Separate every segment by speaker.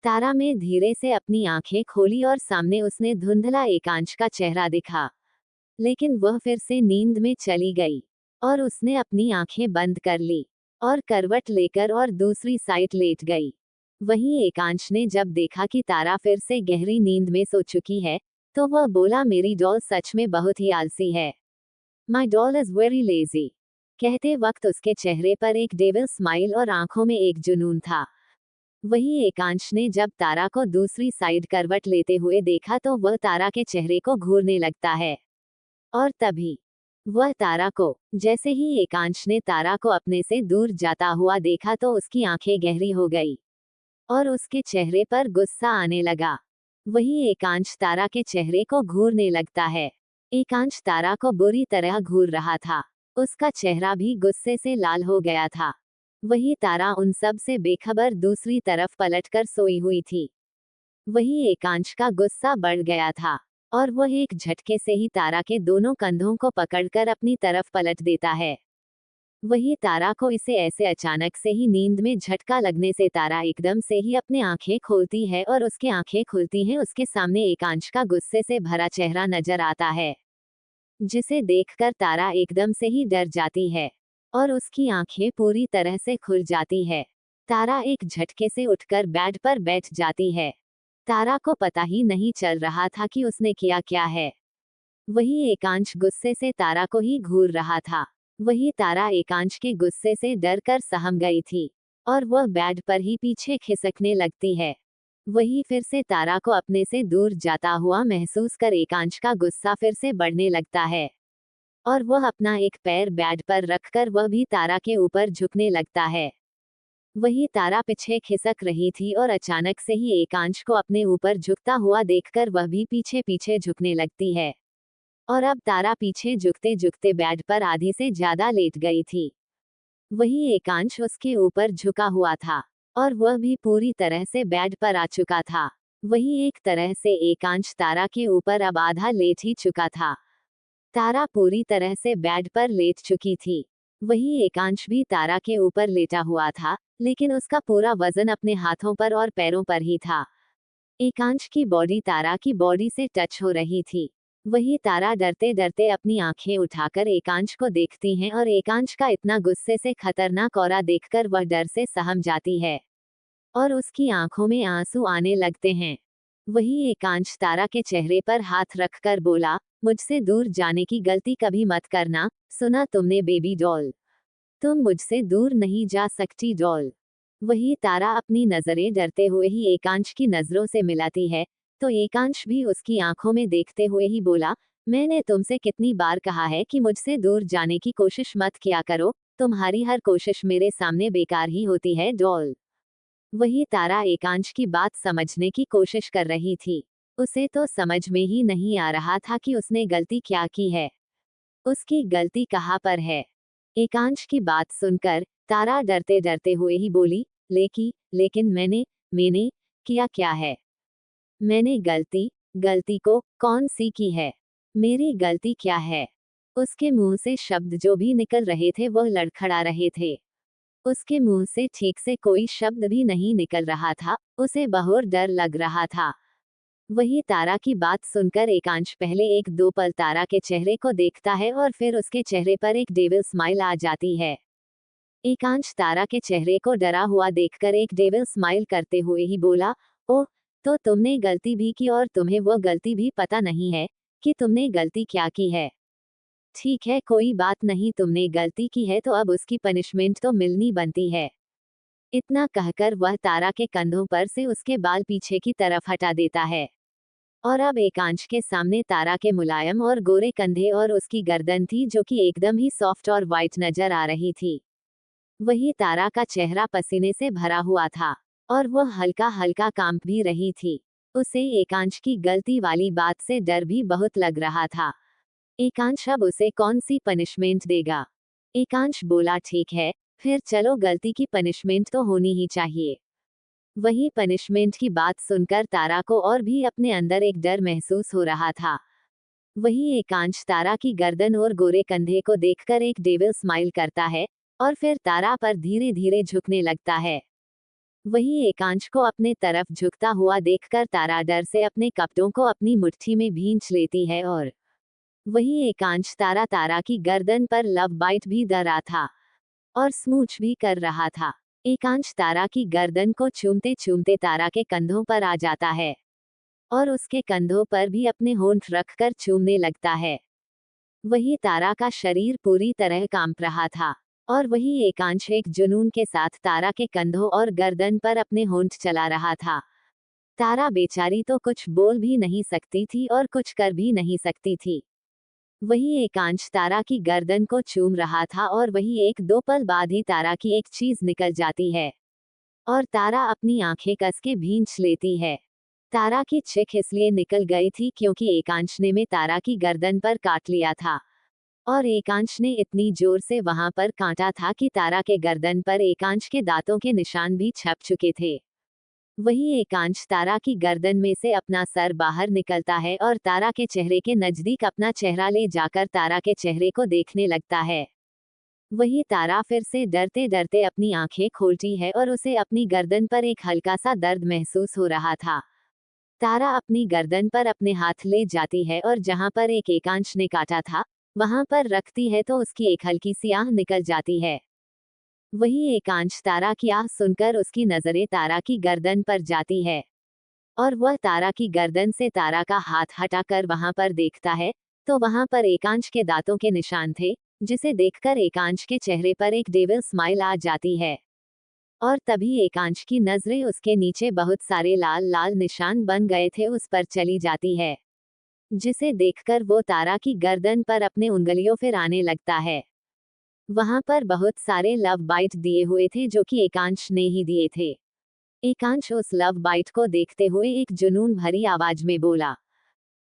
Speaker 1: तारा में धीरे से अपनी आंखें खोली और सामने उसने धुंधला एकांश का चेहरा दिखा। लेकिन वह फिर से नींद में चली गई और उसने अपनी आंखें बंद कर ली और करवट लेकर और दूसरी साइड लेट गई। वहीं एकांश ने जब देखा कि तारा फिर से गहरी नींद में सो चुकी है, तो वह बोला, मेरी डॉल सच में बहुत ही आलसी है। माई डॉल इज वेरी लेजी। कहते वक्त उसके चेहरे पर एक डेविल स्माइल और आंखों में एक जुनून था। वहीं एकांश ने जब तारा को दूसरी साइड करवट लेते हुए देखा तो वह तारा के चेहरे को घूरने लगता है। और तभी वह तारा को, जैसे ही एकांश ने तारा को अपने से दूर जाता हुआ देखा तो उसकी आंखें गहरी हो गई और उसके चेहरे पर गुस्सा आने लगा। वही एकांश तारा के चेहरे को घूरने लगता है। एकांश तारा को बुरी तरह घूर रहा था। उसका चेहरा भी गुस्से से लाल हो गया था। वही तारा उन सब से बेखबर दूसरी तरफ पलटकर सोई हुई थी। वही एकांश का गुस्सा बढ़ गया था और वह एक झटके से ही तारा के दोनों कंधों को पकड़कर अपनी तरफ पलट देता है। वही तारा को इसे ऐसे अचानक से ही नींद में झटका लगने से तारा एकदम से ही अपने आंखें खोलती है और उसके आंखें खुलती हैं, उसके सामने एकांश का गुस्से से भरा चेहरा नजर आता है, जिसे देखकर तारा एकदम से ही डर जाती है और उसकी आंखें पूरी तरह से खुल जाती है। तारा एक झटके से उठकर बेड पर बैठ जाती है। तारा को पता ही नहीं चल रहा था कि उसने किया क्या है। वही एकांश गुस्से से तारा को ही घूर रहा था। वही तारा एकांश के गुस्से से डर कर सहम गई थी और वह बेड पर ही पीछे खिसकने लगती है। वही फिर से तारा को अपने से दूर जाता हुआ महसूस कर एकांश का गुस्सा फिर से बढ़ने लगता है और वह अपना एक पैर बेड पर रखकर वह भी तारा के ऊपर झुकने लगता है। वही तारा पीछे खिसक रही थी और अचानक से ही एकांश को अपने ऊपर झुकता हुआ देखकर वह भी पीछे पीछे झुकने लगती है और अब तारा पीछे झुकते झुकते बेड पर आधी से ज्यादा लेट गई थी। वही एकांश उसके ऊपर झुका हुआ था और वह भी पूरी तरह से बेड पर आ चुका था। वही एक तरह से एकांश तारा के ऊपर अब आधा लेट ही चुका था। तारा पूरी तरह से बेड पर लेट चुकी थी। वही एकांश भी तारा के ऊपर लेटा हुआ था, लेकिन उसका पूरा वजन अपने हाथों पर और पैरों पर ही था। एकांश की बॉडी तारा की बॉडी से टच हो रही थी। वही तारा डरते डरते अपनी आंखें उठाकर एकांश को देखती है और एकांश का इतना गुस्से से खतरनाक ऑरा देखकर वह डर से सहम जाती है और उसकी आंखों में आंसू आने लगते हैं। वही एकांश तारा के चेहरे पर हाथ रखकर बोला, मुझसे दूर जाने की गलती कभी मत करना, सुना तुमने बेबी डॉल? तुम मुझसे दूर नहीं जा सकती डॉल। वही तारा अपनी नजरें डरते हुए ही एकांश की नजरों से मिलाती है, तो एकांश भी उसकी आंखों में देखते हुए ही बोला, मैंने तुमसे कितनी बार कहा है कि मुझसे दूर जाने की कोशिश मत किया करो, तुम्हारी हर कोशिश मेरे सामने बेकार ही होती है डॉल। वही तारा एकांश की बात समझने की कोशिश कर रही थी। उसे तो समझ में ही नहीं आ रहा था कि उसने गलती क्या की है। उसकी गलती कहाँ पर है। एकांश की बात सुनकर तारा डरते डरते हुए ही बोली, लेकिन मैंने किया क्या है? मैंने गलती गलती को कौन सी की है? मेरी गलती क्या है? उसके मुंह से शब्द जो भी निकल रहे थे वह लड़खड़ा रहे थे। उसके मुंह से ठीक से कोई शब्द भी नहीं निकल रहा था। उसे बहुत डर लग रहा था। वही तारा की बात सुनकर एकांश पहले एक दो पल तारा के चेहरे को देखता है और फिर उसके चेहरे पर एक डेविल स्माइल आ जाती है। एकांश तारा के चेहरे को डरा हुआ देखकर एक डेविल स्माइल करते हुए ही बोला, ओह, तो तुमने गलती भी की और तुम्हें वो गलती भी पता नहीं है कि तुमने गलती क्या की है। ठीक है, कोई बात नहीं, तुमने गलती की है तो अब उसकी पनिशमेंट तो मिलनी बनती है। इतना कहकर वह तारा के कंधों पर से उसके बाल पीछे की तरफ हटा देता है और अब एकांश के सामने तारा के मुलायम और गोरे कंधे और उसकी गर्दन थी जो कि एकदम ही सॉफ्ट और वाइट नजर आ रही थी। वही तारा का चेहरा पसीने से भरा हुआ था और वह हल्का हल्का कांप भी रही थी। उसे एकांश की गलती वाली बात से डर भी बहुत लग रहा था। एकांश अब उसे कौन सी पनिशमेंट देगा? एकांश बोला, ठीक है, फिर चलो, गलती की पनिशमेंट तो होनी ही चाहिए। वही पनिशमेंट की बात सुनकर तारा को और भी अपने अंदर एक डर महसूस हो रहा था। वही एकांश तारा की गर्दन और गोरे कंधे को देखकर एक डेविल स्माइल करता है और फिर तारा पर धीरे धीरे झुकने लगता है। वही एकांश को अपने तरफ झुकता हुआ देखकर तारा डर से अपने कपड़ों को अपनी मुट्ठी में भींच लेती है और वही एकांश तारा की गर्दन पर लव बाइट भी दे रहा था और स्मूच भी कर रहा था। एकांश तारा की गर्दन को चूमते चूमते तारा के कंधों पर आ जाता है और उसके कंधों पर भी अपने होंठ रखकर चूमने लगता है। वही तारा का शरीर पूरी तरह कांप रहा था और वही एकांश एक जुनून के साथ तारा के कंधों और गर्दन पर अपने होंठ चला रहा था। तारा बेचारी तो कुछ बोल भी नहीं सकती थी और कुछ कर भी नहीं सकती थी। वही एकांश तारा की गर्दन को चूम रहा था और वही एक दो पल बाद ही तारा की एक चीज निकल जाती है और तारा अपनी आंखें कस के भींच लेती है। तारा की चिख इसलिए निकल गई थी क्योंकि एकांश ने में तारा की गर्दन पर काट लिया था और एकांश ने इतनी जोर से वहां पर काटा था कि तारा के गर्दन पर एकांश के दांतों के निशान भी छप चुके थे। वही एकांश तारा की गर्दन में से अपना सर बाहर निकलता है और तारा के चेहरे के नजदीक अपना चेहरा ले जाकर तारा के चेहरे को देखने लगता है। वही तारा फिर से डरते डरते अपनी आंखें खोलती है और उसे अपनी गर्दन पर एक हल्का सा दर्द महसूस हो रहा था। तारा अपनी गर्दन पर अपने हाथ ले जाती है और जहां पर एक एकांश ने काटा था वहां पर रखती है तो उसकी एक हल्की सी आह निकल जाती है। वही एकांश तारा की आह सुनकर उसकी नजरें तारा की गर्दन पर जाती है और वह तारा की गर्दन से तारा का हाथ हटाकर वहां पर देखता है तो वहां पर एकांश के दांतों के निशान थे, जिसे देखकर एकांश के चेहरे पर एक डेविल स्माइल आ जाती है और तभी एकांश की नजरें उसके नीचे बहुत सारे लाल लाल निशान बन गए थे उस पर चली जाती है, जिसे देखकर वो तारा की गर्दन पर अपने उंगलियों फिराने लगता है। वहां पर बहुत सारे लव बाइट दिए हुए थे जो कि एकांश ने ही दिए थे। एकांश उस लव बाइट को देखते हुए एक जुनून भरी आवाज में बोला,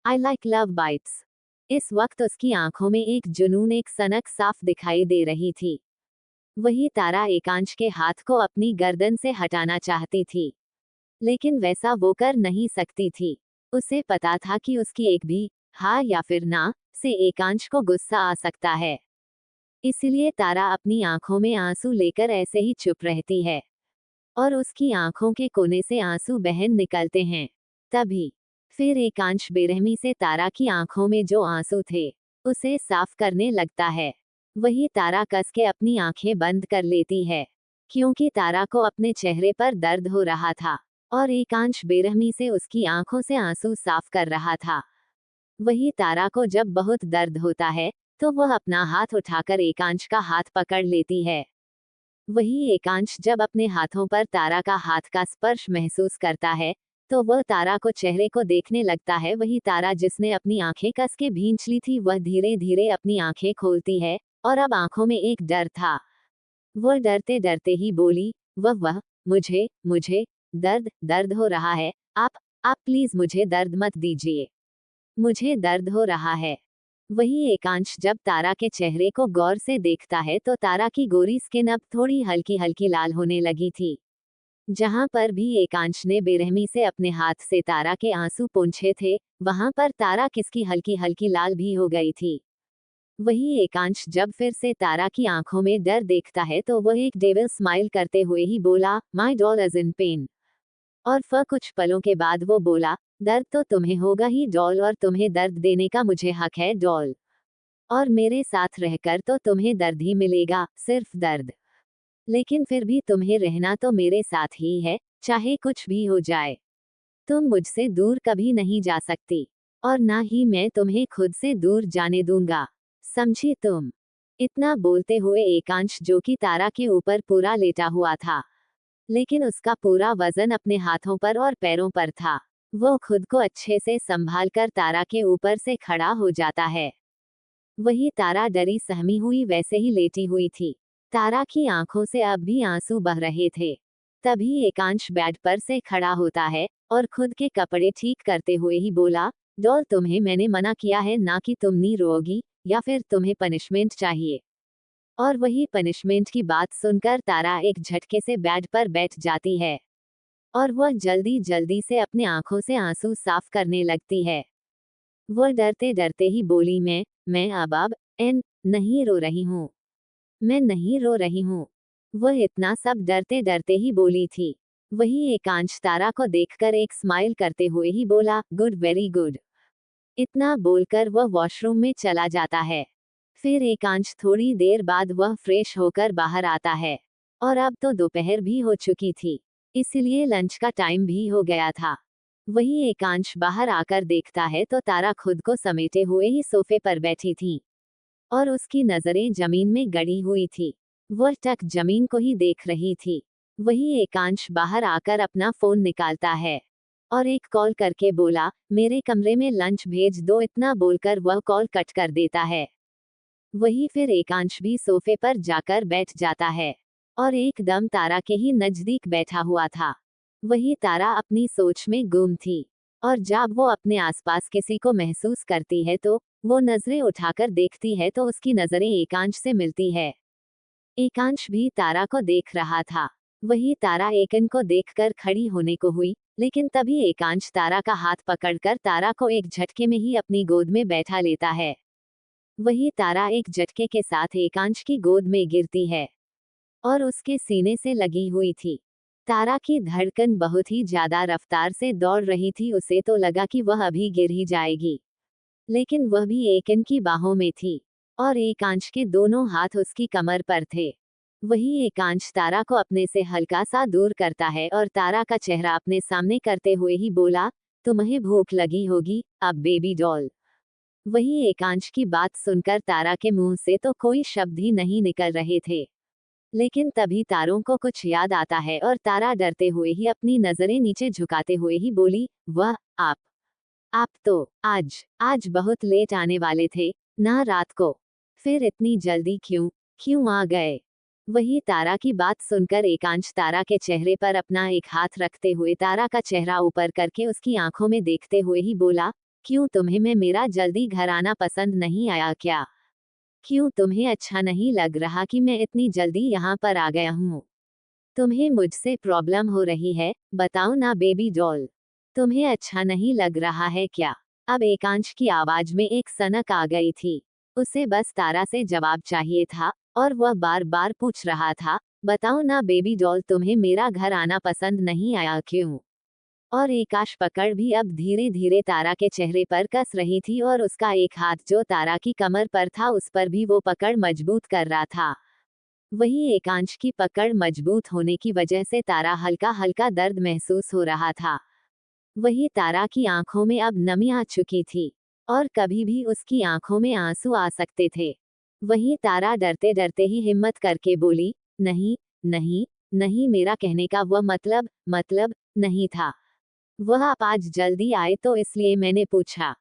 Speaker 1: आई लाइक लव बाइट्स। इस वक्त उसकी आंखों में एक जुनून एक सनक साफ दिखाई दे रही थी। वही तारा एकांश के हाथ को अपनी गर्दन से हटाना चाहती थी, लेकिन वैसा वो कर नहीं सकती थी। उसे पता था कि उसकी एक भी हाँ या फिर ना से एकांश को गुस्सा आ सकता है, इसलिए तारा अपनी आंखों में आंसू लेकर ऐसे ही चुप रहती है और उसकी आंखों के कोने से आंसू बहन निकलते हैं। तभी फिर एकांश बेरहमी से तारा की आंखों में जो आंसू थे उसे साफ करने लगता है। वही तारा कस के अपनी आंखें बंद कर लेती है क्योंकि तारा को अपने चेहरे पर दर्द हो रहा था और एकांश बेरहमी से उसकी आंखों से आंसू साफ कर रहा था। वही तारा को जब बहुत दर्द होता है तो वह अपना हाथ उठाकर एकांश का हाथ पकड़ लेती है। वही एकांश जब अपने हाथों पर तारा का हाथ का स्पर्श महसूस करता है तो वह तारा को चेहरे को देखने लगता है। वही तारा जिसने अपनी आंखें कस के भींच ली थी वह धीरे धीरे अपनी आंखें खोलती है और अब आंखों में एक डर था। वह डरते डरते ही बोली, वह मुझे मुझे दर्द दर्द हो रहा है। आप प्लीज मुझे दर्द मत दीजिए, मुझे दर्द हो रहा है। वही एकांश जब तारा के चेहरे को गौर से देखता है तो तारा की गोरी स्किन अब थोड़ी हल्की हल्की लाल होने लगी थी। जहां पर भी एकांश ने बेरहमी से अपने हाथ से तारा के आंसू पोंछे थे वहां पर तारा किसकी हल्की हल्की लाल भी हो गई थी। वही एकांश जब फिर से तारा की आंखों में डर देखता है तो वह एक डेविल स्माइल करते हुए ही बोला, माई डॉल इज इन पेन। और कुछ पलों के बाद वो बोला, दर्द तो तुम्हें होगा ही डॉल, और तुम्हें दर्द देने का मुझे हक है डॉल, और मेरे साथ रहकर तो तुम्हें दर्द ही मिलेगा, सिर्फ दर्द। लेकिन फिर भी तुम्हें रहना तो मेरे साथ ही है, चाहे कुछ भी हो जाए। तुम मुझसे दूर कभी नहीं जा सकती और ना ही मैं तुम्हें खुद से दूर जाने दूंगा, समझी तुम। इतना बोलते हुए एकांश जो कि तारा के ऊपर पूरा लेटा हुआ था, लेकिन उसका पूरा वजन अपने हाथों पर और पैरों पर था, वो खुद को अच्छे से संभाल कर तारा के ऊपर से खड़ा हो जाता है। वही तारा डरी सहमी हुई वैसे ही लेटी हुई थी। तारा की आंखों से अब भी आंसू बह रहे थे। तभी एकांश बेड पर से खड़ा होता है और खुद के कपड़े ठीक करते हुए ही बोला, डॉल तुम्हें मैंने मना किया है ना कि तुम नहीं रोओगी, या फिर तुम्हें पनिशमेंट चाहिए। और वही पनिशमेंट की बात सुनकर तारा एक झटके से बेड पर बैठ जाती है और वह जल्दी जल्दी से अपने आंखों से आंसू साफ करने लगती है। वह डरते डरते ही बोली, मैं अब एन नहीं रो रही हूँ, मैं नहीं रो रही हूँ। वह इतना सब डरते डरते ही बोली थी। वही एकांश तारा को देखकर एक स्माइल करते हुए ही बोला, गुड, वेरी गुड। इतना बोलकर वह वॉशरूम में चला जाता है। फिर एकांश थोड़ी देर बाद वह फ्रेश होकर बाहर आता है। और अब तो दोपहर भी हो चुकी थी, इसलिए लंच का टाइम भी हो गया था। वही एकांश बाहर आकर देखता है तो तारा खुद को समेटे हुए ही सोफे पर बैठी थी और उसकी नजरें जमीन में गड़ी हुई थी। वह टक जमीन को ही देख रही थी। वही एकांश बाहर आकर अपना फोन निकालता है और एक कॉल करके बोला, मेरे कमरे में लंच भेज दो। इतना बोलकर वह कॉल कट कर देता है। वही फिर एकांश भी सोफे पर जाकर बैठ जाता है और एकदम तारा के ही नजदीक बैठा हुआ था। वही तारा अपनी सोच में गुम थी और जब वो अपने आसपास किसी को महसूस करती है तो वो नजरें उठाकर देखती है तो उसकी नजरें एकांश से मिलती है। एकांश भी तारा को देख रहा था। वही तारा एकांश को देखकर खड़ी होने को हुई, लेकिन तभी एकांश तारा का हाथ पकड़कर तारा को एक झटके में ही अपनी गोद में बैठा लेता है। वही तारा एक झटके के साथ एकांश की गोद में गिरती है और उसके सीने से लगी हुई थी। तारा की धड़कन बहुत ही ज्यादा रफ्तार से दौड़ रही थी। उसे तो लगा कि वह अभी गिर ही जाएगी, लेकिन वह भी एकांश की बाहों में थी और एकांश के दोनों हाथ उसकी कमर पर थे। वही एकांश तारा को अपने से हल्का सा दूर करता है और तारा का चेहरा अपने सामने करते हुए ही बोला, तुम्हें भूख लगी होगी अब बेबी डॉल। वही एकांश की बात सुनकर तारा के मुंह से तो कोई शब्द ही नहीं निकल रहे थे, लेकिन तभी तारों को कुछ याद आता है और तारा डरते हुए ही अपनी नजरें नीचे झुकाते हुए ही बोली, वह आप तो आज बहुत लेट आने वाले थे ना रात को, फिर इतनी जल्दी क्यों आ गए। वही तारा की बात सुनकर एकांश तारा के चेहरे पर अपना एक हाथ रखते हुए तारा का चेहरा ऊपर करके उसकी आंखों में देखते हुए ही बोला, क्यों तुम्हें मेरा जल्दी घर आना पसंद नहीं आया क्या? क्यों तुम्हें अच्छा नहीं लग रहा कि मैं इतनी जल्दी यहाँ पर आ गया हूँ? तुम्हें मुझसे प्रॉब्लम हो रही है, बताओ ना बेबी डॉल। तुम्हें अच्छा नहीं लग रहा है क्या? अब एकांश की आवाज में एक सनक आ गई थी। उसे बस तारा से जवाब चाहिए था और वह बार बार पूछ रहा था, बताओ ना बेबी डॉल, तुम्हें मेरा घर आना पसंद नहीं आया क्यों? और एकांश पकड़ भी अब धीरे धीरे तारा के चेहरे पर कस रही थी और उसका एक हाथ जो तारा की कमर पर था उस पर भी वो पकड़ मजबूत कर रहा था। वही एकांश की पकड़ मजबूत होने की वजह से तारा हल्का हल्का दर्द महसूस हो रहा था। वही तारा की आंखों में अब नमी आ चुकी थी और कभी भी उसकी आंखों में आंसू आ सकते थे। वही तारा डरते डरते ही हिम्मत करके बोली, नहीं नहीं नहीं, मेरा कहने का वह मतलब नहीं था। वह आप आज जल्दी आए तो इसलिए मैंने पूछा।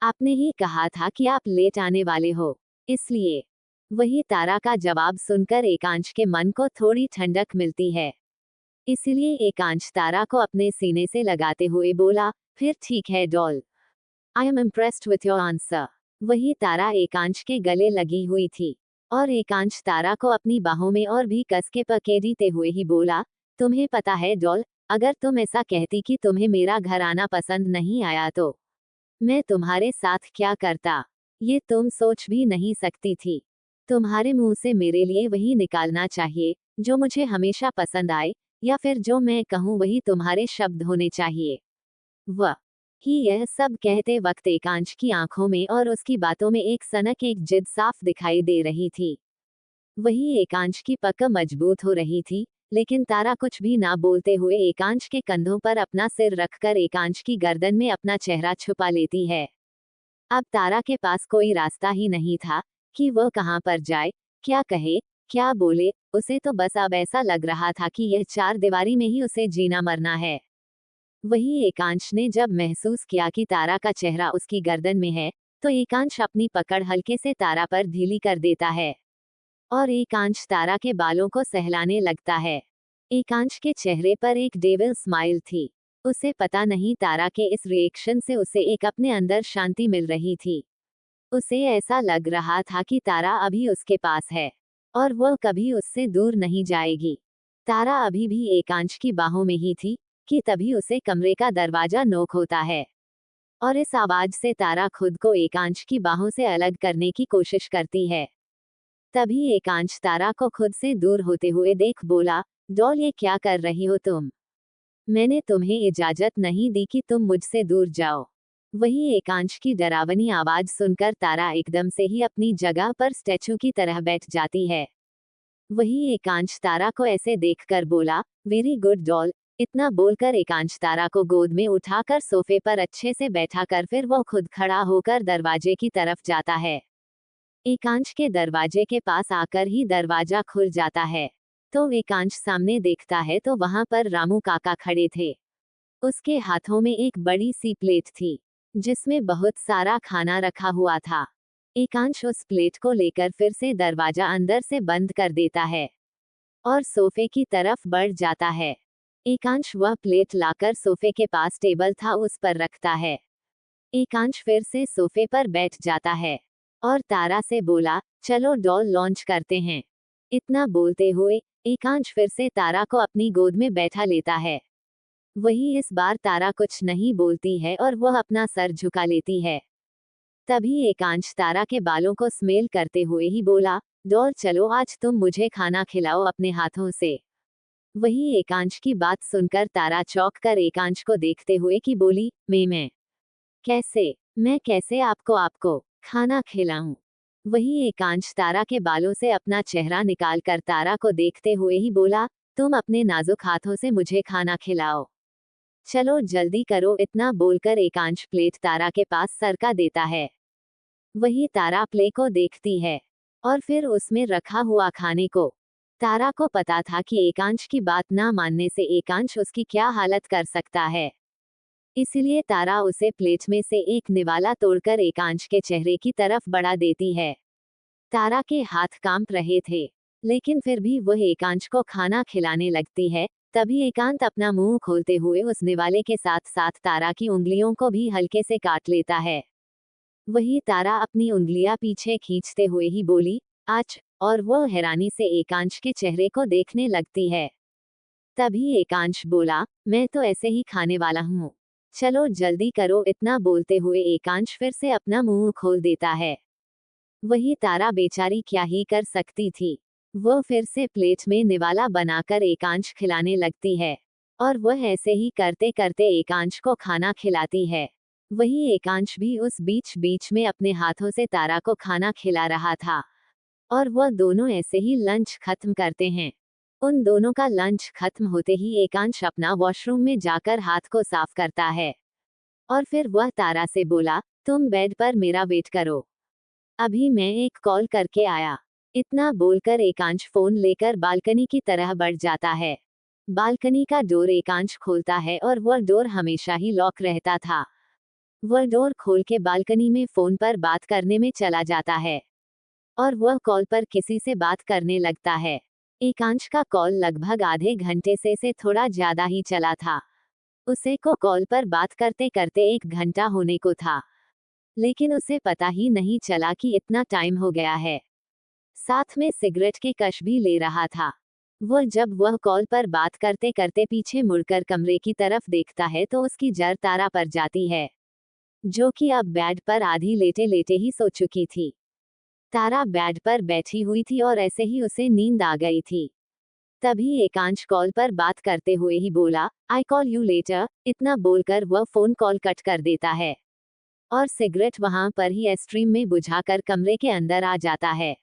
Speaker 1: आपने ही कहा था कि आप लेट आने वाले हो, इसलिए। वही तारा का जवाब सुनकर एकांश के मन को थोड़ी ठंडक मिलती है। इसलिए एकांश तारा को अपने सीने से लगाते हुए बोला, फिर ठीक है doll. I am impressed with your answer. वही तारा एकांश के गले लगी हुई थी और एकांश तारा को अपनी बाहों में और भी कस के पकेड़ते हुए ही बोला, तुम्हें पता है डॉल, अगर तुम ऐसा कहती कि तुम्हें मेरा घर आना पसंद नहीं आया तो मैं तुम्हारे साथ क्या करता, ये तुम सोच भी नहीं सकती थी। तुम्हारे मुंह से मेरे लिए वही निकालना चाहिए जो मुझे हमेशा पसंद आए, या फिर जो मैं कहूँ वही तुम्हारे शब्द होने चाहिए। वह ही यह सब कहते वक्त एकांश की आंखों में और उसकी बातों में एक सनक, एक जिद साफ दिखाई दे रही थी। वही एकांश की पकड़ मजबूत हो रही थी, लेकिन तारा कुछ भी ना बोलते हुए एकांश के कंधों पर अपना सिर रखकर एकांश की गर्दन में अपना चेहरा छुपा लेती है। अब तारा के पास कोई रास्ता ही नहीं था कि वह कहाँ पर जाए, क्या कहे, क्या बोले। उसे तो बस अब ऐसा लग रहा था कि यह चार दीवारी में ही उसे जीना मरना है। वही एकांश ने जब महसूस किया कि तारा का चेहरा उसकी गर्दन में है, तो एकांश अपनी पकड़ हल्के से तारा पर ढीली कर देता है और एकांश तारा के बालों को सहलाने लगता है। एकांश के चेहरे पर एक डेविल स्माइल थी। उसे पता नहीं तारा के इस रिएक्शन से उसे एक अपने अंदर शांति मिल रही थी। उसे ऐसा लग रहा था कि तारा अभी उसके पास है और वह कभी उससे दूर नहीं जाएगी। तारा अभी भी एकांश की बाहों में ही थी कि तभी उसे कमरे का दरवाजा नोक होता है और इस आवाज से तारा खुद को एकांश की बाहों से अलग करने की कोशिश करती है। तभी एकांश तारा को खुद से दूर होते हुए देख बोला, डॉल, ये क्या कर रही हो तुम? मैंने तुम्हें इजाजत नहीं दी कि तुम मुझसे दूर जाओ। वही एकांश की डरावनी आवाज सुनकर तारा एकदम से ही अपनी जगह पर स्टैचू की तरह बैठ जाती है। वही एकांश तारा को ऐसे देखकर बोला, वेरी गुड डॉल। इतना बोलकर एकांश तारा को गोद में उठाकर सोफे पर अच्छे से बैठाकर फिर वो खुद खड़ा होकर दरवाजे की तरफ जाता है। एकांश के दरवाजे के पास आकर ही दरवाजा खुल जाता है। तो एकांश सामने देखता है तो वहां पर रामू काका खड़े थे। उसके हाथों में एक बड़ी सी प्लेट थी जिसमें बहुत सारा खाना रखा हुआ था। एकांश उस प्लेट को लेकर फिर से दरवाजा अंदर से बंद कर देता है और सोफे की तरफ बढ़ जाता है। एकांश वह प्लेट लाकर सोफे के पास टेबल था उस पर रखता है। एकांश फिर से सोफे पर बैठ जाता है और तारा से बोला, चलो डॉल लॉन्च करते हैं। इतना बोलते हुए एकांश फिर से तारा को अपनी गोद में बैठा लेता है। वही इस बार तारा कुछ नहीं बोलती है और वह अपना सर झुका लेती है। तभी एकांश तारा के बालों को स्मेल करते हुए ही बोला, डॉल चलो आज तुम मुझे खाना खिलाओ अपने हाथों से। वही एकांश की बात सुनकर तारा चौंक कर एकांश को देखते हुए की बोली, मैं कैसे मैं कैसे आपको आपको खाना खिलाऊं। वही एकांश तारा के बालों से अपना चेहरा निकालकर तारा को देखते हुए ही बोला, तुम अपने नाजुक हाथों से मुझे खाना खिलाओ। चलो जल्दी करो। इतना बोलकर एकांश प्लेट तारा के पास सरका देता है। वही तारा प्ले को देखती है और फिर उसमें रखा हुआ खाने को। तारा को पता था कि एकांश की बात ना मानने से एकांश उसकी क्या हालत कर सकता है। इसलिए तारा उसे प्लेट में से एक निवाला तोड़कर एकांश के चेहरे की तरफ बढ़ा देती है। तारा के हाथ कांप रहे थे लेकिन फिर भी वह एकांश को खाना खिलाने लगती है। तभी एकांत अपना मुंह खोलते हुए उस निवाले के साथ साथ तारा की उंगलियों को भी हल्के से काट लेता है। वही तारा अपनी उंगलियां पीछे खींचते हुए ही बोली, आज, और वह हैरानी से एकांश के चेहरे को देखने लगती है। तभी एकांश बोला, मैं तो ऐसे ही खाने वाला हूँ। चलो जल्दी करो। इतना बोलते हुए एकांश फिर से अपना मुंह खोल देता है। वही तारा बेचारी क्या ही कर सकती थी। वह फिर से प्लेट में निवाला बनाकर एकांश खिलाने लगती है और वह ऐसे ही करते करते एकांश को खाना खिलाती है। वही एकांश भी उस बीच बीच में अपने हाथों से तारा को खाना खिला रहा था और वह दोनों ऐसे ही लंच खत्म करते हैं। उन दोनों का लंच खत्म होते ही एकांश अपना वॉशरूम में जाकर हाथ को साफ करता है और फिर वह तारा से बोला, तुम बेड पर मेरा वेट करो, अभी मैं एक कॉल करके आया। इतना बोलकर एकांश फोन लेकर बालकनी की तरह बढ़ जाता है। बालकनी का डोर एकांश खोलता है और वह डोर हमेशा ही लॉक रहता था। वह डोर खोल के बालकनी में फोन पर बात करने में चला जाता है और वह कॉल पर किसी से बात करने लगता है। एकांश का कॉल लगभग आधे घंटे से थोड़ा ज्यादा ही चला था। उसे को कॉल पर बात करते करते 1 घंटा होने को था लेकिन उसे पता ही नहीं चला कि इतना टाइम हो गया है। साथ में सिगरेट के कश भी ले रहा था। जब वह कॉल पर बात करते करते पीछे मुड़कर कमरे की तरफ देखता है तो उसकी नजर तारा पर जाती है जो कि अब बेड पर आधी लेटे लेटे ही सो चुकी थी। तारा बेड पर बैठी हुई थी और ऐसे ही उसे नींद आ गई थी। तभी एकांश कॉल पर बात करते हुए ही बोला, आई कॉल यू लेटर। इतना बोलकर वह फोन कॉल कट कर देता है और सिगरेट वहां पर ही एस्ट्रीम में बुझाकर कमरे के अंदर आ जाता है।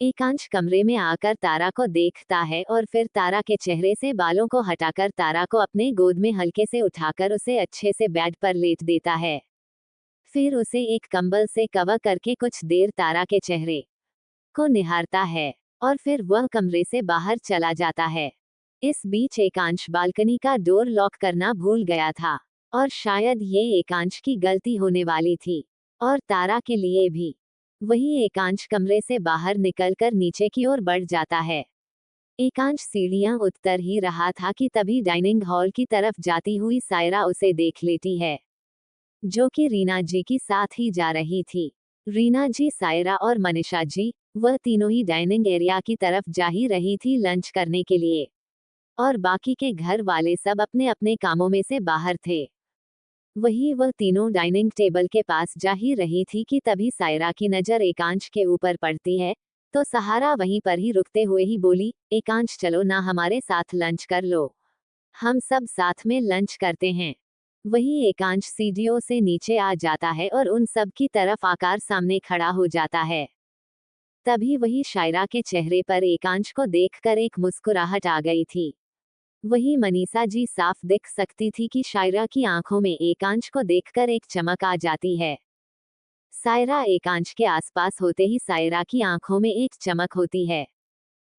Speaker 1: एकांश कमरे में आकर तारा को देखता है और फिर तारा के चेहरे से बालों को हटाकर तारा को अपने गोद में हल्के से उठाकर उसे अच्छे से बेड पर लेट देता है। फिर उसे एक कंबल से कवर करके कुछ देर तारा के चेहरे को निहारता है और फिर वह कमरे से बाहर चला जाता है। इस बीच एकांश बालकनी का डोर लॉक करना भूल गया था और शायद ये एकांश की गलती होने वाली थी और तारा के लिए भी। वही एकांश कमरे से बाहर निकलकर नीचे की ओर बढ़ जाता है। एकांश सीढ़ियां उतर ही रहा था कि तभी डाइनिंग हॉल की तरफ जाती हुई सायरा उसे देख लेती है जो कि रीना जी की साथ ही जा रही थी। रीना जी, सायरा और मनीषा जी, वह तीनों ही डाइनिंग एरिया की तरफ जा ही रही थी लंच करने के लिए और बाकी के घर वाले सब अपने अपने कामों में से बाहर थे। वही वह तीनों डाइनिंग टेबल के पास जा ही रही थी कि तभी सायरा की नजर एकांश के ऊपर पड़ती है तो सहारा वहीं पर ही रुकते हुए ही बोली, एकांश चलो ना हमारे साथ लंच कर लो। हम सब साथ में लंच करते हैं। वही एकांश सीढ़ियों से नीचे आ जाता है और उन सब की तरफ आकार सामने खड़ा हो जाता है। तभी वही शायरा के चेहरे पर एकांश को देखकर एक मुस्कुराहट आ गई थी। वही मनीषा जी साफ दिख सकती थी कि शायरा की आंखों में एकांश को देखकर एक चमक आ जाती है। सायरा एकांश के आसपास होते ही सायरा की आंखों में एक चमक होती है।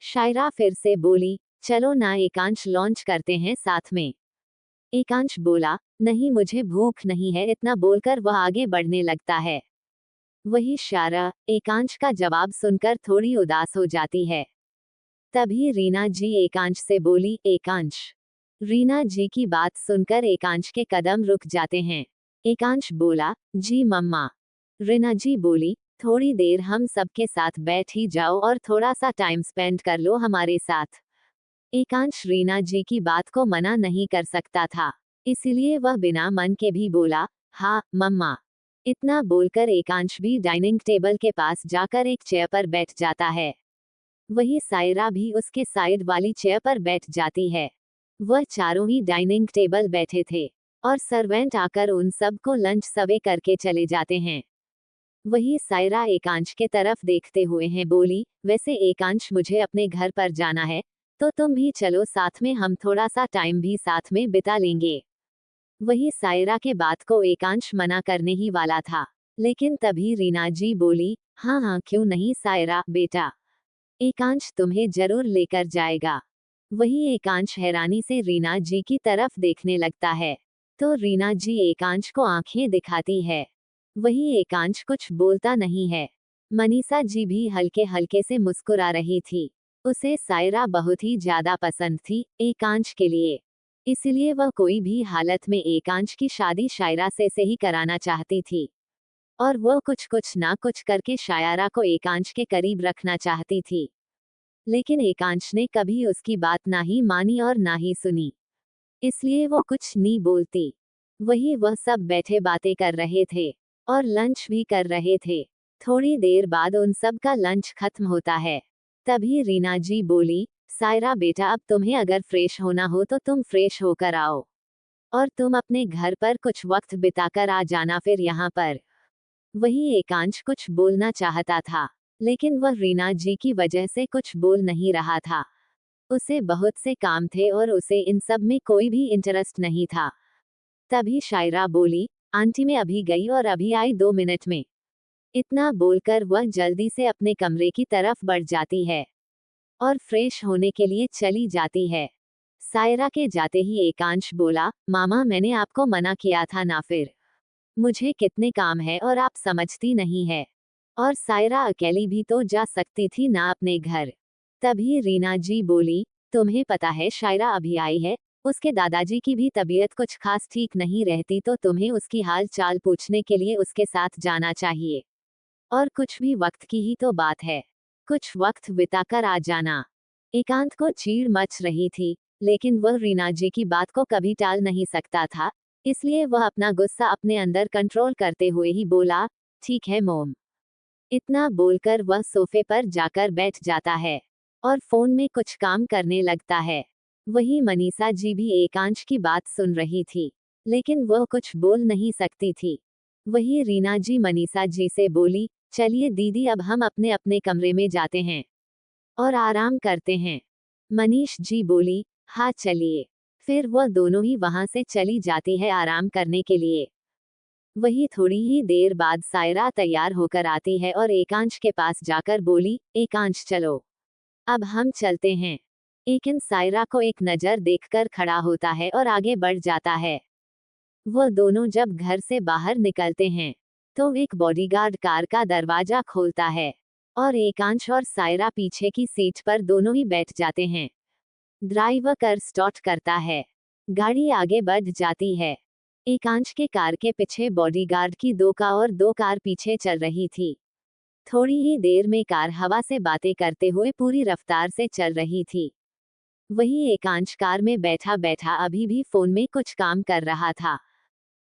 Speaker 1: शायरा फिर से बोली, चलो ना एकांश, लॉन्च करते हैं साथ में। एकांश बोला, नहीं मुझे भूख नहीं है, इतना बोलकर वह आगे बढ़ने लगता है। वही शायरा एकांश का जवाब सुनकर थोड़ी उदास हो जाती है। तभी रीना जी एकांश से बोली, एकांश। रीना जी की बात सुनकर एकांश के कदम रुक जाते हैं। एकांश बोला, जी मम्मा। रीना जी बोली, थोड़ी देर हम सबके साथ बैठ ही जाओ और थोड़ा सा टाइम स्पेंड कर लो हमारे साथ। एकांश रीना जी की बात को मना नहीं कर सकता था, इसलिए वह बिना मन के भी बोला, हाँ मम्मा। इतना बोलकर एकांश भी डाइनिंग टेबल के पास जाकर एक चेयर पर बैठ जाता है। वही सायरा भी उसके साइड वाली चेयर पर बैठ जाती है। वह चारों ही डाइनिंग टेबल बैठे थे और सर्वेंट आकर उन सब को लंच सर्वे करके चले जाते हैं। वही सायरा एकांश के तरफ देखते हुए हैं बोली, वैसे एकांश मुझे अपने घर पर जाना है, तो तुम भी चलो साथ में, हम थोड़ा सा टाइम भी साथ में बिता लेंगे। वही सायरा के बात को एकांश मना करने ही वाला था, लेकिन तभी रीना जी बोली, हाँ हाँ क्यों नहीं सायरा बेटा, एकांश तुम्हें जरूर लेकर जाएगा। वही एकांश हैरानी से रीना जी की तरफ देखने लगता है, तो रीना जी एकांश को आंखें दिखाती है। वही एकांश कुछ बोलता नहीं है। मनीषा जी भी हल्के हल्के से मुस्कुरा रही थी। उसे सायरा बहुत ही ज्यादा पसंद थी एकांश के लिए, इसलिए वह कोई भी हालत में एकांश की शादी शायरा से ही कराना चाहती थी, और वह कुछ ना कुछ करके शायरा को एकांश के करीब रखना चाहती थी। लेकिन एकांश ने कभी उसकी बात ना ही मानी और ना ही सुनी, इसलिए वो कुछ नहीं बोलती। वही वह सब बैठे बातें कर रहे थे और लंच भी कर रहे थे। थोड़ी देर बाद उन सब का लंच खत्म होता है। तभी रीना जी बोली, सायरा बेटा, अब तुम्हें अगर फ्रेश होना हो तो तुम फ्रेश होकर आओ, और तुम अपने घर पर कुछ वक्त बिताकर आ जाना फिर यहाँ पर। वही एकांश कुछ बोलना चाहता था, लेकिन वह रीना जी की वजह से कुछ बोल नहीं रहा था। उसे बहुत से काम थे और उसे इन सब में कोई भी इंटरेस्ट नहीं था। तभी शायरा बोली, आंटी मैं अभी गई और अभी आई 2 मिनट में। इतना बोलकर वह जल्दी से अपने कमरे की तरफ बढ़ जाती है और फ्रेश होने के लिए चली जाती है। सायरा के जाते ही एकांश बोला, मामा मैंने आपको मना किया था ना, फिर मुझे कितने काम है और आप समझती नहीं है। और सायरा अकेली भी तो जा सकती थी ना अपने घर। तभी रीना जी बोली, तुम्हें पता है शायरा अभी आई है, उसके दादाजी की भी तबीयत कुछ खास ठीक नहीं रहती, तो तुम्हें उसकी हाल चाल पूछने के लिए उसके साथ जाना चाहिए। और कुछ भी वक्त की ही तो बात है, कुछ वक्त बिताकर आ जाना। एकांत को चीड़ मच रही थी, लेकिन वह रीना जी की बात को कभी टाल नहीं सकता था, इसलिए वह अपना गुस्सा अपने अंदर कंट्रोल करते हुए ही बोला, ठीक है मोम। इतना बोलकर वह सोफे पर जाकर बैठ जाता है और फोन में कुछ काम करने लगता है। वही मनीषा जी भी एकांश की बात सुन रही थी, लेकिन वह कुछ बोल नहीं सकती थी। वही रीना जी मनीषा जी से बोली, चलिए दीदी अब हम अपने अपने कमरे में जाते हैं और आराम करते हैं। मनीष जी बोली, हाँ चलिए। फिर वह दोनों ही वहां से चली जाती है आराम करने के लिए। वही थोड़ी ही देर बाद सायरा तैयार होकर आती है और एकांश के पास जाकर बोली, एकांश चलो, अब हम चलते हैं। लेकिन सायरा को एक नजर देखकर खड़ा होता है और आगे बढ़ जाता है। वह दोनों जब घर से बाहर निकलते हैं, तो एक बॉडीगार्ड कार का दरवाजा खोलता है और एकांश और सायरा पीछे की सीट पर दोनों ही बैठ जाते हैं। ड्राइवर कार स्टार्ट करता है, गाड़ी आगे बढ़ जाती है। एकांश के कार के पीछे बॉडीगार्ड की 2 कार पीछे चल रही थी। थोड़ी ही देर में कार हवा से बातें करते हुए पूरी रफ्तार से चल रही थी। वही एकांश कार में बैठा बैठा अभी भी फोन में कुछ काम कर रहा था।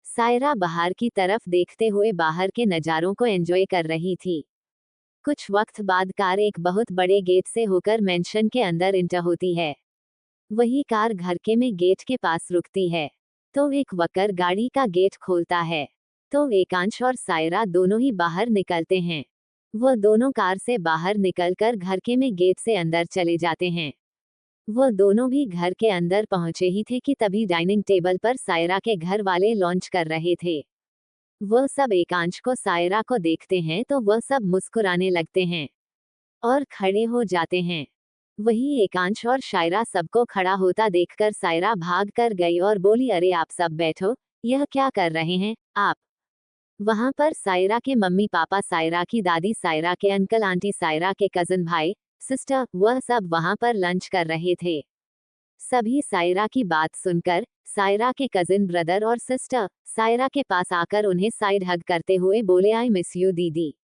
Speaker 1: सायरा बाहर की तरफ देखते हुए बाहर के नज़ारों को एंजॉय कर रही थी। कुछ वक्त बाद कार एक बहुत बड़े गेट से होकर मेंशन के अंदर इंटर होती है। वही कार घर के में गेट के पास रुकती है। तो एक वर्कर गाड़ी का गेट खोलता है। तो एकांश और सायरा दोनों ही बाहर निकलते हैं। वो दोनों कार से बाहर निकलकर घर के में गेट से अंदर चले जाते हैं। वो दोनों भी घर के अंदर पहुंचे ही थे कि तभी डाइनिंग टेबल पर सायरा के घर वाले लॉन्च कर रहे थे। वह सब एकांश को सायरा को देखते हैं तो वह सब मुस्कुराने लगते हैं और खड़े हो जाते हैं। वही एकांश और शायरा सबको खड़ा होता देखकर सायरा भाग कर गई और बोली, अरे आप सब बैठो, यह क्या कर रहे हैं आप। वहां पर सायरा के मम्मी पापा, सायरा की दादी, सायरा के अंकल आंटी, सायरा के कजन भाई सिस्टर, वह सब वहां पर लंच कर रहे थे। सभी सायरा की बात सुनकर सायरा के कजिन ब्रदर और सिस्टर सायरा के पास आकर उन्हें साइड हग करते हुए बोले, आई मिस यू दीदी।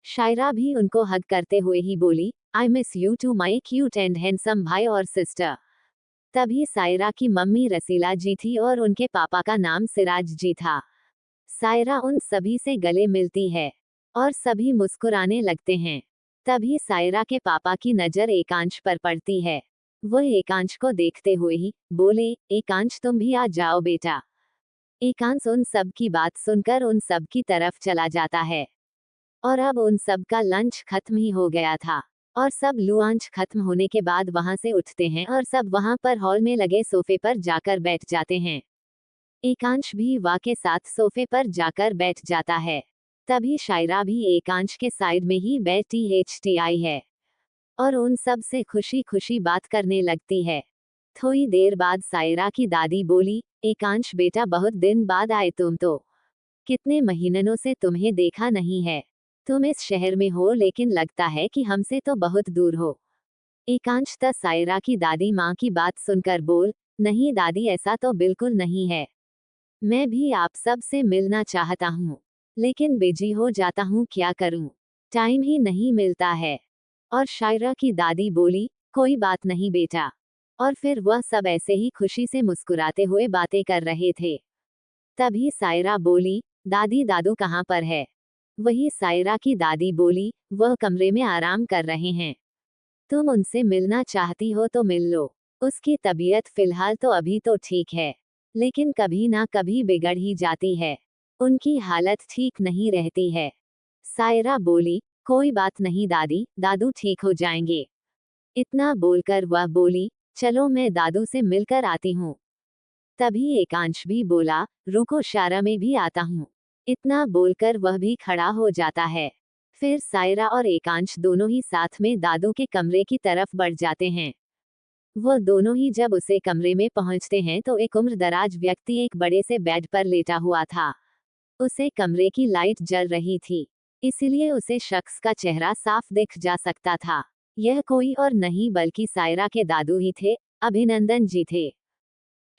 Speaker 1: शायरा भी उनको हग करते हुए ही बोली, I miss you too my cute and handsome भाई और सिस्टर। तभी सायरा की मम्मी रसीला जी थी और उनके पापा का नाम सिराज जी था। सायरा उन सभी से गले मिलती है और सभी मुस्कुराने लगते हैं। तभी सायरा के पापा की नजर एकांश पर पड़ती है। वह एकांश को देखते हुए ही बोले, एकांश तुम भी आ जाओ बेटा। एकांश उन सब की बात सुनकर उन सब की तरफ चला जाता है। और अब उन सब का लंच खत्म ही हो गया था और सब लंच खत्म होने के बाद वहां से उठते हैं और सब वहां पर हॉल में लगे सोफे पर जाकर बैठ जाते हैं। एकांश भी वा के साथ सोफे पर जाकर बैठ जाता है। तभी शायरा भी एकांश के साइड में ही बैठी आई है और उन सब से खुशी खुशी बात करने लगती है। थोड़ी देर बाद सायरा की दादी बोली, एकांश बेटा बहुत दिन बाद आए तुम तो। कितने महीनों से तुम्हें देखा नहीं है। तुम इस शहर में हो लेकिन लगता है कि हमसे तो बहुत दूर हो। एकांश त सायरा की दादी माँ की बात सुनकर बोल, नहीं दादी ऐसा तो बिल्कुल नहीं है। मैं भी आप सब से मिलना चाहता हूँ लेकिन बिजी हो जाता हूँ, क्या करूँ, टाइम ही नहीं मिलता है। और शायरा की दादी बोली, कोई बात नहीं बेटा। और फिर वह सब ऐसे ही खुशी से मुस्कुराते हुए बातें कर रहे थे। तभी सायरा बोली, दादी दादू कहाँ पर है। वही सायरा की दादी बोली, वह कमरे में आराम कर रहे हैं। तुम उनसे मिलना चाहती हो तो मिल लो। उसकी तबीयत फिलहाल तो अभी तो ठीक है लेकिन कभी ना कभी बिगड़ ही जाती है। उनकी हालत ठीक नहीं रहती है। सायरा बोली, कोई बात नहीं दादी, दादू ठीक हो जाएंगे। इतना बोलकर वह बोली, चलो मैं दादू से मिलकर आती हूँ। तभी एकांश भी बोला, रुको शायरा मैं भी आता हूँ। इतना बोलकर वह भी खड़ा हो जाता है। फिर सायरा और एकांश दोनों ही साथ में दादू के कमरे की तरफ बढ़ जाते हैं। वो दोनों ही जब उसे कमरे में पहुंचते हैं तो एक उम्रदराज व्यक्ति एक बड़े से बेड पर लेटा हुआ था। उसे कमरे की लाइट जल रही थी, इसीलिए उसे शख्स का चेहरा साफ दिख जा सकता था। यह कोई और नहीं बल्कि सायरा के दादू ही थे, अभिनंदन जी थे।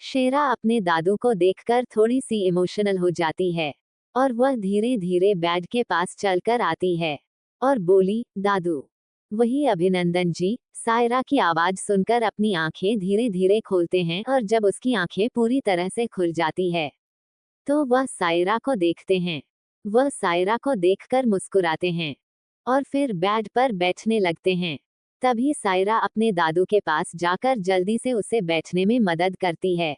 Speaker 1: शेरा अपने दादू को देखकर थोड़ी सी इमोशनल हो जाती है और वह धीरे धीरे बेड के पास चलकर आती है और बोली, दादू। वही अभिनंदन जी सायरा की आवाज सुनकर अपनी आंखें धीरे धीरे खोलते हैं और जब उसकी आंखें पूरी तरह से खुल जाती है तो वह सायरा को देखते हैं। वह सायरा को देखकर मुस्कुराते हैं और फिर बेड पर बैठने लगते हैं। तभी सायरा अपने दादू के पास जाकर जल्दी से उसे बैठने में मदद करती है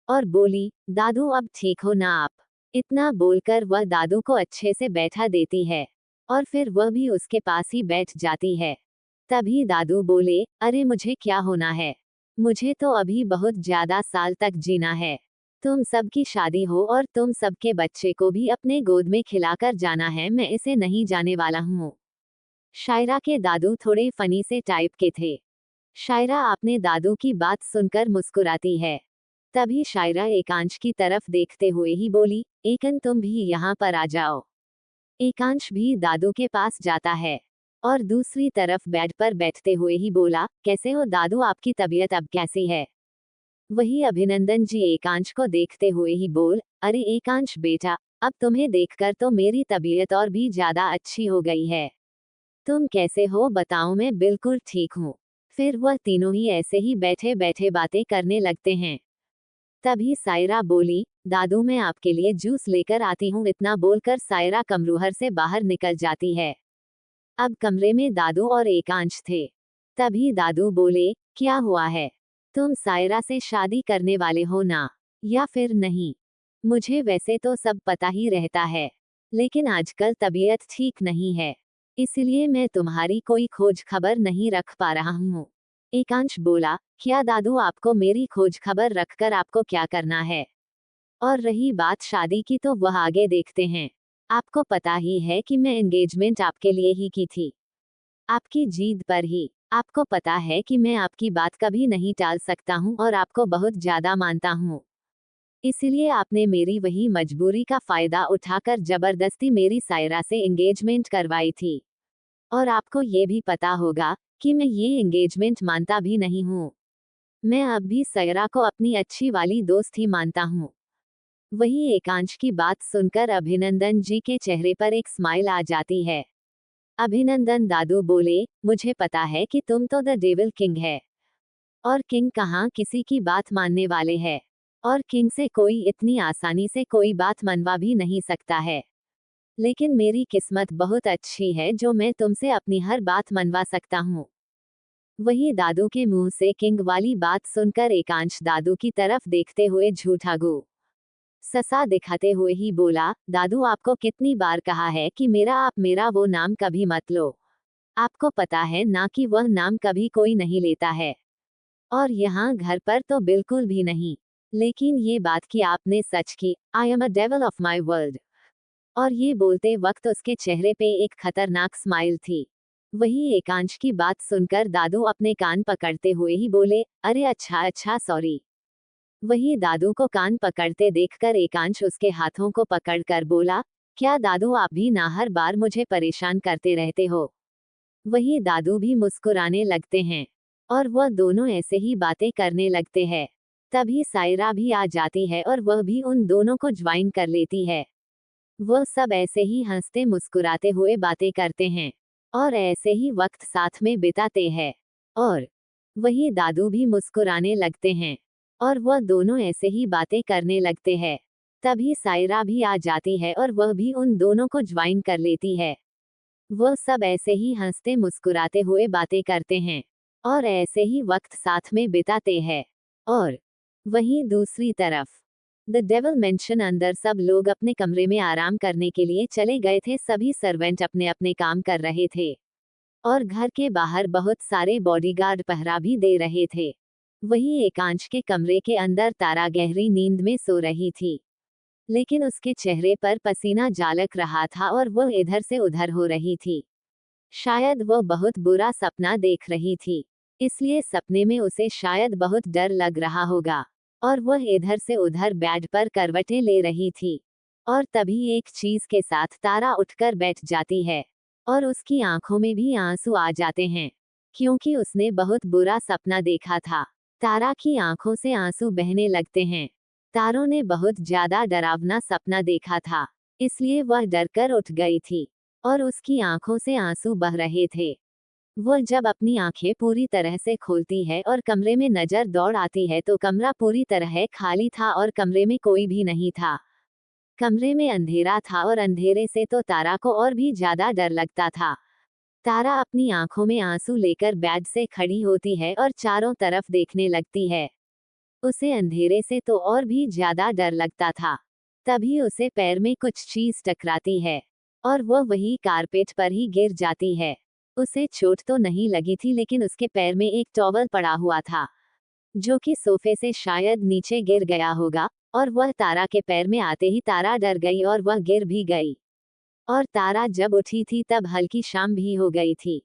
Speaker 1: और बोली, दादू अब ठीक हो ना आप। इतना बोलकर वह दादू को अच्छे से बैठा देती है और फिर वह भी उसके पास ही बैठ जाती है। तभी दादू बोले, अरे मुझे क्या होना है, मुझे तो अभी बहुत ज्यादा साल तक जीना है। तुम सबकी शादी हो और तुम सबके बच्चे को भी अपने गोद में खिलाकर जाना है, मैं इसे नहीं जाने वाला हूँ। शायरा के दादू थोड़े फनी से टाइप के थे। शायरा अपने दादू की बात सुनकर मुस्कुराती है। तभी शायरा एकांश की तरफ देखते हुए ही बोली, एकन तुम भी यहाँ पर आ जाओ। एकांश भी दादू के पास जाता है और दूसरी तरफ बेड पर बैठते हुए ही बोला, कैसे हो दादू, आपकी तबीयत अब कैसी है। वही अभिनंदन जी एकांश को देखते हुए ही बोल, अरे एकांश बेटा, अब तुम्हें देखकर तो मेरी तबीयत और भी ज्यादा अच्छी हो गई है। तुम कैसे हो बताओ, मैं बिल्कुल ठीक हूँ। फिर वह तीनों ही ऐसे ही बैठे बैठे बातें करने लगते हैं। तभी सायरा बोली, दादू मैं आपके लिए जूस लेकर आती हूँ। इतना बोलकर सायरा कमरूहर से बाहर निकल जाती है। अब कमरे में दादू और एकांश थे। तभी दादू बोले, क्या हुआ है, तुम सायरा से शादी करने वाले हो ना, या फिर नहीं? मुझे वैसे तो सब पता ही रहता है, लेकिन आजकल तबीयत ठीक नहीं है, इसलिए मैं तुम्हारी कोई खोज खबर नहीं रख पा रहा हूँ। एकांश बोला, क्या दादू, आपको मेरी खोज खबर रखकर आपको क्या करना है? और रही बात शादी की, तो वह आगे देखते हैं। आपको पता ही है कि मैं एंगेजमेंट आपके लिए ही की थी, आपकी जीद पर ही। आपको पता है कि मैं आपकी बात कभी नहीं टाल सकता हूँ और आपको बहुत ज्यादा मानता हूँ। इसलिए आपने मेरी वही मजबूरी का फायदा उठाकर जबरदस्ती मेरी सायरा से एंगेजमेंट करवाई थी। और आपको ये भी पता होगा कि मैं ये एंगेजमेंट मानता भी नहीं हूँ। मैं अब भी सायरा को अपनी अच्छी वाली दोस्त ही मानता हूँ। वही एकांश की बात सुनकर अभिनंदन जी के चेहरे पर एक स्माइल आ जाती है। अभिनंदन दादू बोले, मुझे पता है कि तुम तो द डेविल किंग है, और किंग कहाँ किसी की बात मानने वाले है, और किंग से कोई इतनी आसानी से कोई बात मनवा भी नहीं सकता है। लेकिन मेरी किस्मत बहुत अच्छी है जो मैं तुमसे अपनी हर बात मनवा सकता हूँ। वही दादू के मुंह से किंग वाली बात सुनकर एकांश दादू की तरफ देखते हुए झूठा गु ससा दिखाते हुए ही बोला, दादू, आपको कितनी बार कहा है कि आप मेरा वो नाम कभी मत लो। आपको पता है ना कि वह नाम कभी कोई नहीं लेता है, और यहाँ घर पर तो बिल्कुल भी नहीं। लेकिन ये बात कि आपने सच की, I am a devil of my world. और ये बोलते वक्त उसके चेहरे पे एक खतरनाक स्माइल थी। वही एकांश की बात सुनकर दादू अपने कान पकड़ते हुए ही बोले, अरे अच्छा अच्छा, सॉरी। वही दादू को कान पकड़ते देखकर एकांश उसके हाथों को पकड़कर बोला, क्या दादू, आप भी ना हर बार मुझे परेशान करते रहते हो? वही दादू भी मुस्कुराने लगते हैं, और वह दोनों ऐसे ही बातें करने लगते हैं। तभी सायरा भी आ जाती है और वह भी उन दोनों को ज्वाइन कर लेती है। वह सब ऐसे ही हंसते मुस्कुराते हुए बातें करते हैं, और ऐसे ही वक्त साथ में बिताते हैं। और वही दादू भी मुस्कुराने लगते हैं, और वह दोनों ऐसे ही बातें करने लगते हैं। तभी सायरा भी आ जाती है और वह भी उन दोनों को ज्वाइन कर लेती है। वह सब ऐसे ही हंसते मुस्कुराते हुए बातें करते हैं, और ऐसे ही वक्त साथ में बिताते हैं। और वहीं दूसरी तरफ द डेविल मेंशन अंदर सब लोग अपने कमरे में आराम करने के लिए चले गए थे। सभी सर्वेंट अपने अपने काम कर रहे थे, और घर के बाहर बहुत सारे बॉडीगार्ड पहरा भी दे रहे थे। वही एकांश के कमरे के अंदर तारा गहरी नींद में सो रही थी, लेकिन उसके चेहरे पर पसीना जालक रहा था और वह इधर से उधर हो रही थी। शायद वह बहुत बुरा सपना देख रही थी, इसलिए सपने में उसे शायद बहुत डर लग रहा होगा, और वह इधर से उधर बेड पर करवटें ले रही थी। और तभी एक चीज के साथ तारा उठकर बैठ जाती है, और उसकी आंखों में भी आंसू आ जाते हैं, क्योंकि उसने बहुत बुरा सपना देखा था। तारा की आंखों से आंसू बहने लगते हैं। तारों ने बहुत ज्यादा डरावना सपना देखा था, इसलिए वह डरकर उठ गई थी, और उसकी आंखों से आंसू बह रहे थे। वह जब अपनी आंखें पूरी तरह से खोलती है और कमरे में नजर दौड़ आती है तो कमरा पूरी तरह खाली था और कमरे में कोई भी नहीं था। कमरे में अंधेरा था, और अंधेरे से तो तारा को और भी ज्यादा डर लगता था। तारा अपनी आंखों में आंसू लेकर बेड से खड़ी होती है और चारों तरफ देखने लगती है। उसे अंधेरे से तो और भी ज्यादा डर लगता था। तभी उसे पैर में कुछ चीज टकराती है, और वह वही कारपेट पर ही गिर जाती है। उसे चोट तो नहीं लगी थी, लेकिन उसके पैर में एक टॉवल पड़ा हुआ था, जो कि सोफे से शायद नीचे गिर गया होगा, और वह तारा के पैर में आते ही तारा डर गई और वह गिर भी गई। और तारा जब उठी थी तब हल्की शाम भी हो गई थी।